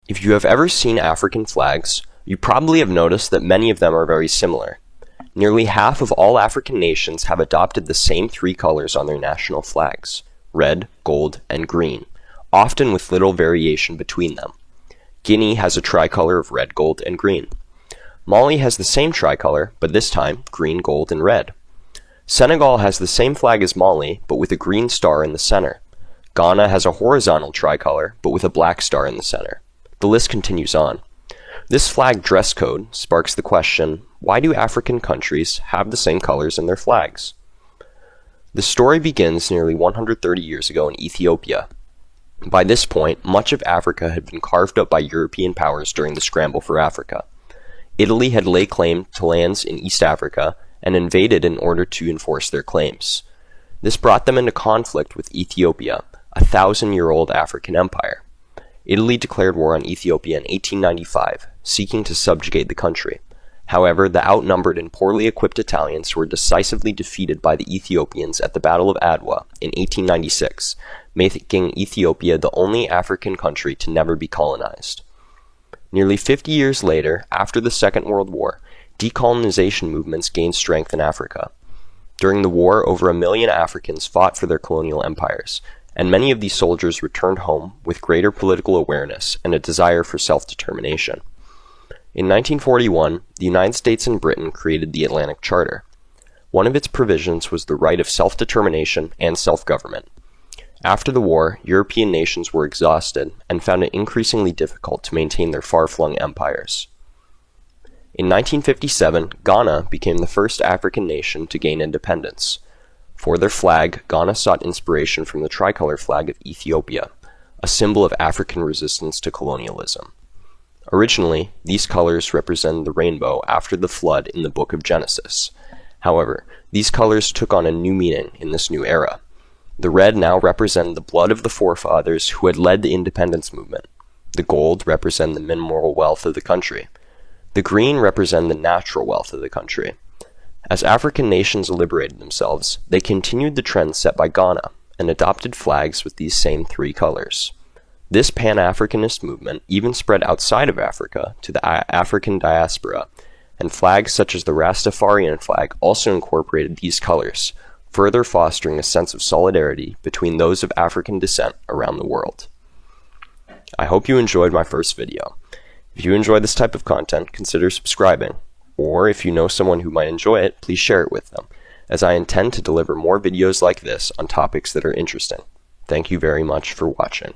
If you have ever seen African flags, you probably have noticed that many of them are very similar. Nearly half of all African nations have adopted the same three colors on their national flags: red, gold, and green, often with little variation between them. Guinea has a tricolor of red, gold, and green. Mali has the same tricolor, but this time green, gold, and red. Senegal has the same flag as Mali, but with a green star in the center. Ghana has a horizontal tricolor, but with a black star in the center. The list continues on. This flag dress code sparks the question, why do African countries have the same colors in their flags? The story begins nearly 130 years ago in Ethiopia. By this point, much of Africa had been carved up by European powers during the scramble for Africa. Italy had laid claim to lands in East Africa and invaded in order to enforce their claims. This brought them into conflict with Ethiopia, a 1,000-year-old African empire. Italy declared war on Ethiopia in 1895, seeking to subjugate the country. However, the outnumbered and poorly equipped Italians were decisively defeated by the Ethiopians at the Battle of Adwa in 1896, making Ethiopia the only African country to never be colonized. Nearly 50 years later, after the Second World War, decolonization movements gained strength in Africa. During the war, over 1 million Africans fought for their colonial empires, and many of these soldiers returned home with greater political awareness and a desire for self-determination. In 1941, the United States and Britain created the Atlantic Charter. One of its provisions was the right of self-determination and self-government. After the war, European nations were exhausted and found it increasingly difficult to maintain their far-flung empires. In 1957, Ghana became the first African nation to gain independence. For their flag, Ghana sought inspiration from the tricolor flag of Ethiopia, a symbol of African resistance to colonialism. Originally, these colors represented the rainbow after the flood in the Book of Genesis. However, these colors took on a new meaning in this new era. The red now represented the blood of the forefathers who had led the independence movement. The gold represented the mineral wealth of the country. The green represented the natural wealth of the country. As African nations liberated themselves, they continued the trend set by Ghana and adopted flags with these same three colors. This Pan-Africanist movement even spread outside of Africa to the African diaspora, and flags such as the Rastafarian flag also incorporated these colors, further fostering a sense of solidarity between those of African descent around the world. I hope you enjoyed my first video. If you enjoy this type of content, consider subscribing. Or if you know someone who might enjoy it, please share it with them, as I intend to deliver more videos like this on topics that are interesting. Thank you very much for watching.